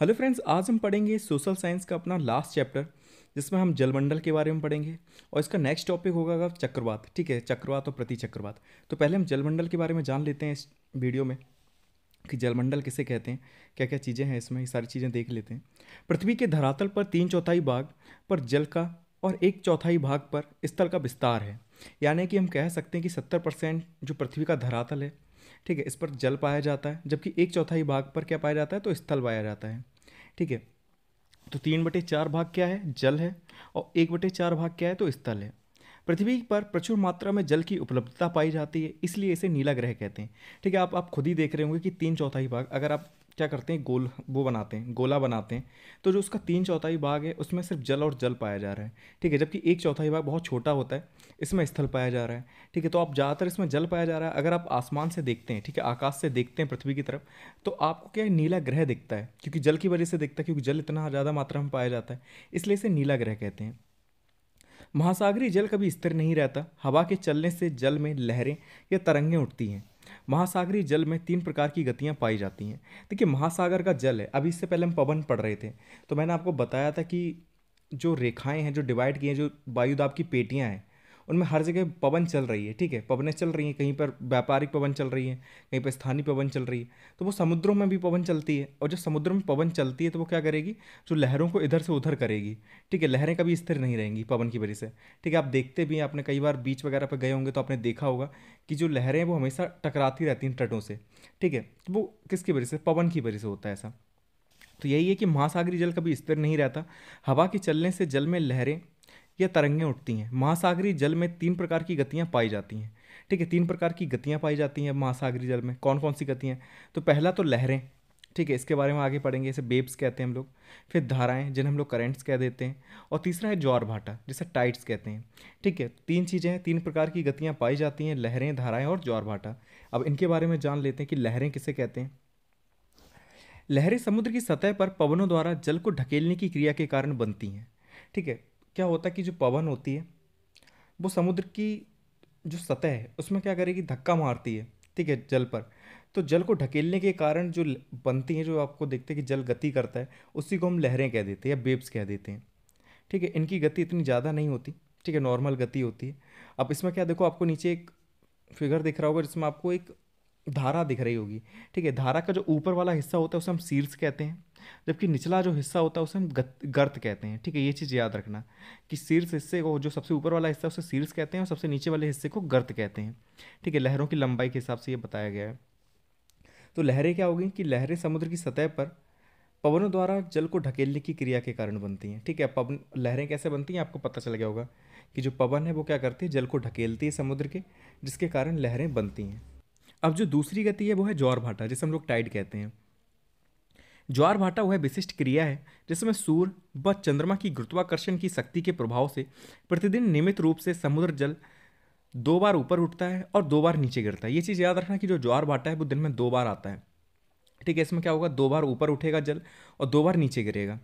Hello friends, आज हम पढ़ेंगे सोशल साइंस का अपना लास्ट चैप्टर, जिसमें हम जलमंडल के बारे में पढ़ेंगे। और इसका नेक्स्ट टॉपिक होगा चक्रवात। ठीक है, चक्रवात और प्रतिचक्रवात। तो पहले हम जलमंडल के बारे में जान लेते हैं इस वीडियो में कि जलमंडल किसे कहते हैं, क्या क्या चीज़ें हैं इसमें, ये सारी चीज़ें देख लेते हैं। पृथ्वी के धरातल पर 3/4 भाग पर जल का और 1/4 भाग पर स्थल का विस्तार है। यानी कि हम कह सकते हैं कि 70% जो पृथ्वी का धरातल है, ठीक है, इस पर जल पाया जाता है, जबकि 1/4 भाग पर क्या पाया जाता है, तो स्थल पाया जाता है। ठीक है, तो 3/4 भाग क्या है, जल है, और 1/4 भाग क्या है, तो स्थल है। पृथ्वी पर प्रचुर मात्रा में जल की उपलब्धता पाई जाती है, इसलिए इसे नीला ग्रह कहते हैं। ठीक है, आप खुद ही देख रहे होंगे कि 3/4 भाग, अगर आप क्या करते हैं, गोल वो बनाते हैं, गोला बनाते हैं, तो जो उसका 3/4 भाग है उसमें सिर्फ जल और जल पाया जा रहा है। ठीक है, जबकि 1/4 भाग बहुत छोटा होता है, इसमें स्थल पाया जा रहा है। ठीक है, तो आप ज़्यादातर इसमें जल पाया जा रहा है। अगर आप आसमान से देखते हैं, ठीक है, आकाश से देखते हैं पृथ्वी की तरफ, तो आपको क्या है, नीला ग्रह दिखता है, क्योंकि जल की वजह से दिखता है, क्योंकि जल इतना ज़्यादा मात्रा में पाया जाता है, इसलिए इसे नीला ग्रह कहते हैं। महासागरीय जल कभी स्थिर नहीं रहता। हवा के चलने से जल में लहरें या तरंगें उठती हैं। महासागरीय जल में 3 प्रकार की गतियां पाई जाती हैं। देखिए, महासागर का जल है, अभी इससे पहले हम पवन पढ़ रहे थे, तो मैंने आपको बताया था कि जो रेखाएं हैं, जो डिवाइड की हैं, जो वायुदाब की पेटियां हैं, उनमें हर जगह पवन चल रही है। ठीक है, पवनें चल रही हैं, कहीं पर व्यापारिक पवन चल रही है, कहीं पर स्थानीय पवन चल रही है। तो वो समुद्रों में भी पवन चलती है, और जब समुद्र में पवन चलती है तो वो क्या करेगी, जो लहरों को इधर से उधर करेगी। ठीक है, लहरें कभी स्थिर नहीं रहेंगी पवन की वजह से। ठीक है, आप देखते भी हैं, आपने कई बार बीच वगैरह पर गए होंगे तो आपने देखा होगा कि जो लहरें हैं वो हमेशा टकराती रहती हैं तटों से। ठीक है, तो वो किसकी वजह से, पवन की वजह से होता है ऐसा। तो यही है कि महासागरीय जल कभी स्थिर नहीं रहता। हवा के चलने से जल में लहरें या तरंगें उठती हैं। महासागरीय जल में 3 प्रकार की गतियां पाई जाती हैं। ठीक है, 3 प्रकार की गतियां पाई जाती हैं महासागरीय जल में। कौन कौन सी गतियां? तो पहला तो लहरें। ठीक है, इसके बारे में आगे पढ़ेंगे, इसे वेव्स कहते हैं हम लोग। फिर धाराएं, जिन्हें हम लोग करंट्स कह देते हैं। और तीसरा है ज्वार भाटा, जिसे टाइड्स कहते हैं। ठीक है, 3 चीज़ें हैं, 3 प्रकार की गतियां पाई जाती हैं, लहरें, धाराएं और ज्वार भाटा। अब इनके बारे में जान लेते हैं कि लहरें किसे कहते हैं। लहरें समुद्र की सतह पर पवनों द्वारा जल को ढकेलने की क्रिया के कारण बनती हैं। ठीक है, क्या होता है कि जो पवन होती है वो समुद्र की जो सतह है उसमें क्या करेगी, धक्का मारती है। ठीक है, जल पर। तो जल को ढकेलने के कारण जो बनती हैं, जो आपको देखते हैं कि जल गति करता है, उसी को हम लहरें कह देते हैं या वेव्स कह देते हैं। ठीक है, इनकी गति इतनी ज़्यादा नहीं होती। ठीक है, नॉर्मल गति होती है। अब इसमें क्या देखो, आपको नीचे एक फिगर दिख रहा होगा जिसमें आपको एक धारा दिख रही होगी। ठीक है, धारा का जो ऊपर वाला हिस्सा होता है उसे हम शीर्ष कहते हैं, जबकि निचला जो हिस्सा होता है उसे हम गर्त कहते हैं। ठीक है, ये चीज़ याद रखना कि शीर्ष हिस्से को, जो सबसे ऊपर वाला हिस्सा है उसे शीर्ष कहते हैं, और सबसे नीचे वाले हिस्से को गर्त कहते हैं। ठीक है, लहरों की लंबाई के हिसाब से ये बताया गया है। तो लहरें क्या होगी कि लहरें समुद्र की सतह पर पवनों द्वारा जल को ढकेलने की क्रिया के कारण बनती हैं। ठीक है, पवन लहरें कैसे बनती हैं आपको पता चल गया होगा कि जो पवन है वो क्या करती है, जल को ढकेलती है समुद्र के, जिसके कारण लहरें बनती हैं। अब जो दूसरी गति है वो है ज्वार भाटा, जिसे हम लोग टाइड कहते हैं। ज्वार भाटा वह विशिष्ट क्रिया है जिसमें सूर्य व चंद्रमा की गुरुत्वाकर्षण की शक्ति के प्रभाव से प्रतिदिन नियमित रूप से समुद्र जल 2 बार ऊपर उठता है और 2 बार नीचे गिरता है। ये चीज़ याद रखना कि जो ज्वार भाटा है वो दिन में 2 बार आता है। ठीक है, इसमें क्या होगा, 2 बार ऊपर उठेगा जल और 2 बार नीचे गिरेगा।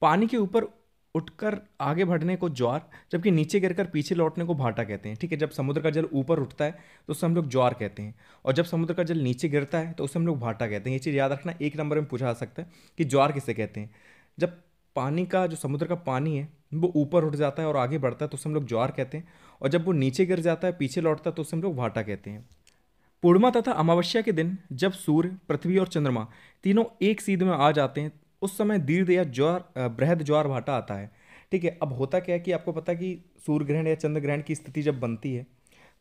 पानी के ऊपर उठकर आगे बढ़ने को ज्वार, जबकि नीचे गिरकर पीछे लौटने को भाटा कहते हैं। ठीक है, जब समुद्र का जल ऊपर उठता है तो उसे हम लोग ज्वार कहते हैं, और जब समुद्र का जल नीचे गिरता है तो उसे हम लोग भाटा कहते हैं। ये चीज़ याद रखना, 1 नंबर में पूछा जा सकता है कि ज्वार किसे कहते हैं। जब पानी का, जो समुद्र का पानी है वो ऊपर उठ जाता है और आगे बढ़ता है तो उसे हम लोग ज्वार कहते हैं, और जब वो नीचे गिर जाता है, पीछे लौटता है, तो उसे हम लोग भाटा कहते हैं। पूर्णिमा तथा अमावस्या के दिन जब सूर्य, पृथ्वी और चंद्रमा तीनों एक सीध में आ जाते हैं, उस समय दीर्घ या बृहद ज्वार भाटा आता है। ठीक है, अब होता क्या है कि आपको पता है कि सूर्य ग्रहण या चंद्र ग्रहण की स्थिति जब बनती है,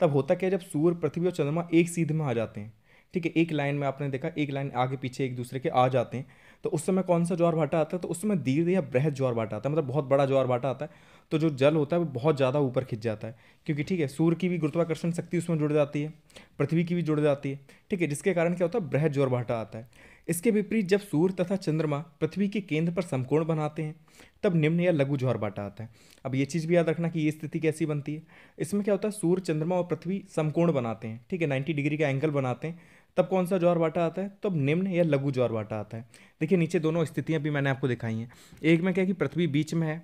तब होता क्या है, जब सूर्य, पृथ्वी और चंद्रमा एक सीध में आ जाते हैं। ठीक है, एक लाइन में, आपने देखा एक लाइन आगे पीछे एक दूसरे के आ जाते हैं, तो उस समय कौन सा ज्वार भाटा आता है, तो उस समय दीर्घ या बृहद ज्वार भाटा आता है, मतलब बहुत बड़ा ज्वार भाटा आता है। तो जो जल होता है वो बहुत ज़्यादा ऊपर खिंच जाता है, क्योंकि ठीक है, सूर्य की भी गुरुत्वाकर्षण शक्ति उसमें जुड़ जाती है, पृथ्वी की भी जुड़ जाती है। ठीक है, जिसके कारण क्या होता है, बृहद ज्वार भाटा आता है। इसके विपरीत जब सूर्य तथा चंद्रमा पृथ्वी के केंद्र पर समकोण बनाते हैं, तब निम्न या लघु ज्वार भाटा आता है। अब ये चीज़ भी याद रखना कि ये स्थिति कैसी बनती है। इसमें क्या होता है, सूर्य, चंद्रमा और पृथ्वी समकोण बनाते हैं। ठीक है, 90 डिग्री का एंगल बनाते हैं, तब कौन सा ज्वार भाटा आता है, तब निम्न या लघु ज्वार भाटा आता है। देखिए, नीचे दोनों स्थितियां भी मैंने आपको दिखाई हैं। एक में क्या है कि पृथ्वी बीच में है,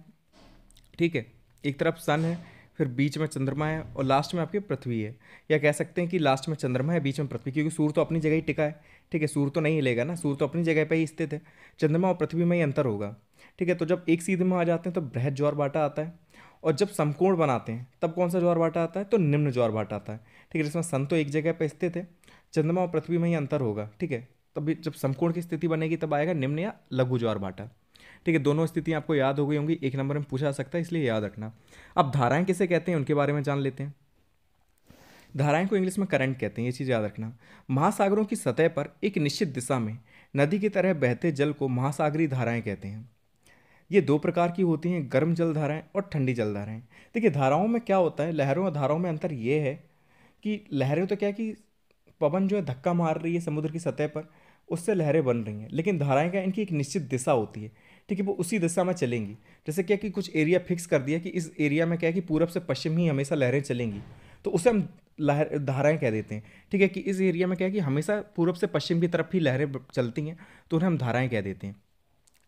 ठीक है, एक तरफ सन है, फिर बीच में चंद्रमा है और लास्ट में आपकी पृथ्वी है। या कह सकते हैं कि लास्ट में चंद्रमा है, बीच में पृथ्वी, क्योंकि सूर्य तो अपनी जगह ही टिका है। ठीक है, सूर्य तो नहीं हिलेगा ना, सूर्य तो अपनी जगह पर ही स्थित है। चंद्रमा और पृथ्वी में ही अंतर होगा। ठीक है, तो जब एक सीधे में आ जाते हैं तो बृहद ज्वारभाटा आता है, और जब समकोण बनाते हैं तब कौन सा ज्वारभाटा आता है, तो निम्न ज्वारभाटा आता है। ठीक है, जिसमें सन तो एक जगह पर स्थित है, चंद्रमा और पृथ्वी में ही अंतर होगा। ठीक है, तभी जब समकोण की स्थिति बनेगी तब आएगा निम्न या लघु ज्वारभाटा। ठीक है, दोनों स्थितियाँ आपको याद हो गई होंगी, एक नंबर में पूछा जा सकता है, इसलिए याद रखना। अब धाराएं किसे कहते हैं उनके बारे में जान लेते हैं। धाराएं को इंग्लिश में करंट कहते हैं, ये चीज़ याद रखना। महासागरों की सतह पर एक निश्चित दिशा में नदी की तरह बहते जल को महासागरीय धाराएं कहते हैं। ये दो प्रकार की होती हैं, गर्म जल धाराएं और ठंडी जल धाराएं। देखिए धाराओं में क्या होता है, लहरों और धाराओं में अंतर ये है कि लहरें तो क्या है कि पवन जो है धक्का मार रही है समुद्र की सतह पर, उससे लहरें बन रही हैं, लेकिन धाराएं का इनकी एक निश्चित दिशा होती है। ठीक है, वो उसी दिशा में चलेंगी। जैसे क्या कि कुछ एरिया फिक्स कर दिया कि इस एरिया में क्या है कि पूरब से पश्चिम ही हमेशा लहरें चलेंगी, तो उसे हम लहर धाराएं कह देते हैं। ठीक है, कि इस एरिया में क्या है कि हमेशा पूरब से पश्चिम की तरफ ही लहरें चलती हैं, तो उन्हें हम धाराएं कह देते हैं।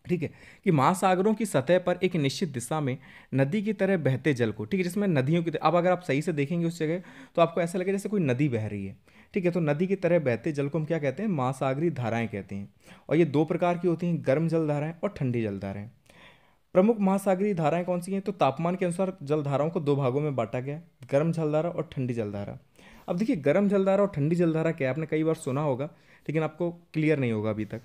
ठीक है, कि महासागरों की सतह पर एक निश्चित दिशा में नदी की तरह बहते जल को, ठीक है, जिसमें नदियों की अब अगर आप सही से देखेंगे उस जगह तो आपको ऐसा लगेगा जैसे कोई नदी बह रही है। ठीक है, तो नदी की तरह बहते जल को हम क्या कहते हैं, महासागरीय धाराएं कहते हैं। और ये दो प्रकार की होती हैं, गर्म जल धाराएं और ठंडी जल धाराएं। प्रमुख महासागरीय धाराएं कौन सी हैं, तो तापमान के अनुसार जलधाराओं को दो भागों में बांटा गया है, गर्म जलधारा और ठंडी जलधारा। अब देखिए गर्म जलधारा और ठंडी जलधारा क्या है, आपने कई बार सुना होगा लेकिन आपको क्लियर नहीं होगा अभी तक।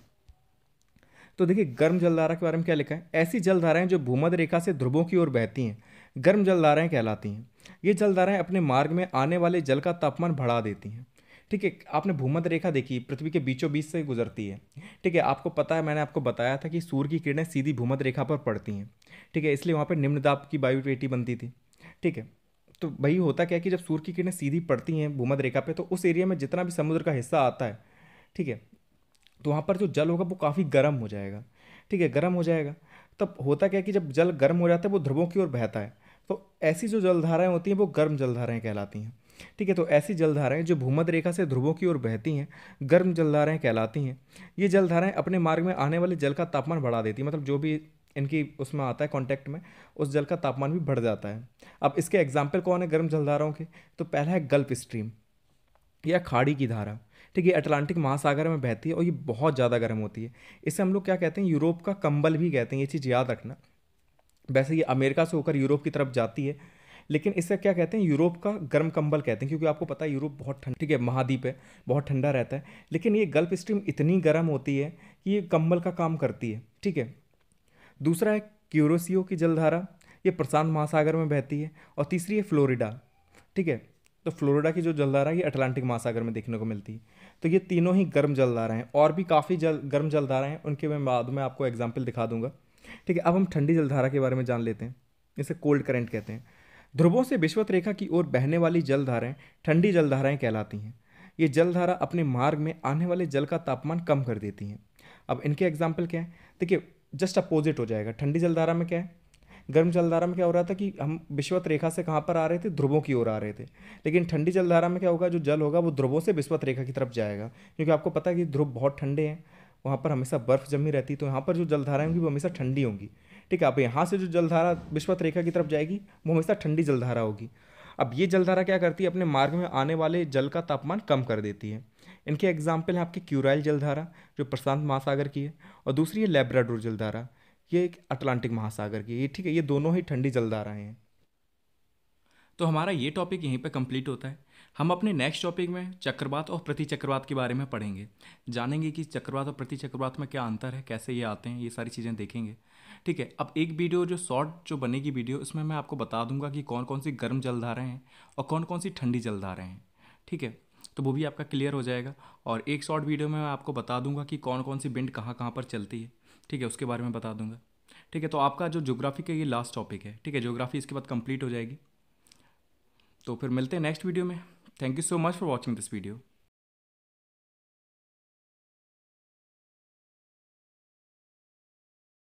तो देखिए गर्म जलधारा के बारे में क्या लिखा है, ऐसी जलधाराएं जो भूमध्य रेखा से ध्रुवों की ओर बहती हैं गर्म जलधाराएं कहलाती हैं। ये जलधाराएं अपने मार्ग में आने वाले जल का तापमान बढ़ा देती हैं। ठीक है, आपने भूमध्य रेखा देखी, पृथ्वी के बीचों बीच से गुजरती है। ठीक है, आपको पता है, मैंने आपको बताया था कि सूर्य की किरणें सीधी भूमध्य रेखा पर पड़ती हैं। ठीक है, इसलिए वहाँ पर निम्न दाब की वायु पेटी बनती थी। ठीक है, तो वही होता क्या है कि जब सूर्य की किरणें सीधी पड़ती हैं भूमध्य रेखा पे, तो उस एरिया में जितना भी समुद्र का हिस्सा आता है, ठीक है, तो वहाँ पर जो जल होगा वो काफ़ी गर्म हो जाएगा। ठीक है, गर्म हो जाएगा, तब होता क्या है कि जब जल गर्म हो जाता है वो ध्रुवों की ओर बहता है, तो ऐसी जो जलधाराएं होती हैं वो गर्म जलधाराएं कहलाती हैं। ठीक है, तो ऐसी जलधाराएं जो भूमध्य रेखा से ध्रुवों की ओर बहती हैं गर्म जलधाराएं कहलाती हैं। ये जलधाराएं अपने मार्ग में आने वाले जल का तापमान बढ़ा देती हैं, मतलब जो भी इनकी उसमें आता है कांटेक्ट में, उस जल का तापमान भी बढ़ जाता है। अब इसके एग्जाम्पल कौन है गर्म जलधाराओं के, तो पहला है गल्फ स्ट्रीम या खाड़ी की धारा। ठीक है, अटलांटिक महासागर में बहती है और ये बहुत ज़्यादा गर्म होती है। इसे हम लोग क्या कहते हैं, यूरोप का कंबल भी कहते हैं, ये चीज़ याद रखना। वैसे ये अमेरिका से होकर यूरोप की तरफ जाती है, लेकिन इसे क्या कहते हैं, यूरोप का गर्म कंबल कहते हैं, क्योंकि आपको पता है यूरोप बहुत ठंड, ठीक है, महाद्वीप है, बहुत ठंडा रहता है। लेकिन ये गल्फ स्ट्रीम इतनी गर्म होती है कि ये कंबल का काम करती है। ठीक है, दूसरा है क्यूरोसियो की जलधारा, ये प्रशांत महासागर में बहती है। और तीसरी है फ्लोरिडा। ठीक है, तो फ्लोरिडा की जो जलधारा है ये अटलांटिक महासागर में देखने को मिलती है। तो ये तीनों ही गर्म जलधाराएं हैं, और भी काफ़ी गर्म जलधाराएं हैं, उनके मैं बाद में आपको एग्जाम्पल दिखा दूंगा। ठीक है, अब हम ठंडी जलधारा के बारे में जान लेते हैं, इसे कोल्ड करंट कहते हैं। ध्रुवों से विषुवत रेखा की ओर बहने वाली जलधाराएं ठंडी जलधाराएं कहलाती हैं। ये जलधारा अपने मार्ग में आने वाले जल का तापमान कम कर देती हैं। अब इनके एग्जाम्पल क्या है, देखिए जस्ट अपोजिट हो जाएगा। ठंडी जलधारा में क्या है, गर्म जलधारा में क्या हो रहा था कि हम विषुवत रेखा से कहाँ पर आ रहे थे, ध्रुवों की ओर आ रहे थे। लेकिन ठंडी जलधारा में क्या होगा, जो जल होगा वो ध्रुवों से विषुवत रेखा की तरफ जाएगा, क्योंकि आपको पता है कि ध्रुव बहुत ठंडे हैं, वहाँ पर हमेशा बर्फ जमी रहती है, तो यहाँ पर जो जलधाराएं होंगी वो हमेशा ठंडी होंगी। ठीक है, अब यहाँ से जो जलधारा विषुवत रेखा की तरफ जाएगी वो हमेशा ठंडी जलधारा होगी। अब ये जलधारा क्या करती है, अपने मार्ग में आने वाले जल का तापमान कम कर देती है। इनके एग्जाम्पल हैं आपकी क्यूराइल जलधारा जो प्रशांत महासागर की है, और दूसरी है लैब्राडोर जलधारा, ये एक अटलांटिक महासागर की है। ठीक है, ये दोनों ही ठंडी जलधाराएं हैं। तो हमारा ये टॉपिक यहीं पे कंप्लीट होता है। हम अपने नेक्स्ट टॉपिक में चक्रवात और प्रतिचक्रवात के बारे में पढ़ेंगे, जानेंगे कि चक्रवात और प्रतिचक्रवात में क्या अंतर है, कैसे ये आते हैं, ये सारी चीज़ें देखेंगे। ठीक है, अब एक वीडियो जो शॉर्ट जो बनेगी वीडियो, उसमें मैं आपको बता दूंगा कि कौन कौन सी गर्म जलधाराएँ हैं और कौन कौन सी ठंडी जलधाराएँ हैं। ठीक है, तो वो भी आपका क्लियर हो जाएगा। और एक शॉर्ट वीडियो में मैं आपको बता दूंगा कि कौन कौन सी विंड कहाँ कहाँ पर चलती है। ठीक है, उसके बारे में बता दूंगा। ठीक है, तो आपका जो ज्योग्राफी का ये लास्ट टॉपिक है। ठीक है, ज्योग्राफी इसके बाद कंप्लीट हो जाएगी। तो फिर मिलते हैं नेक्स्ट वीडियो में। Thank you so much for watching this video.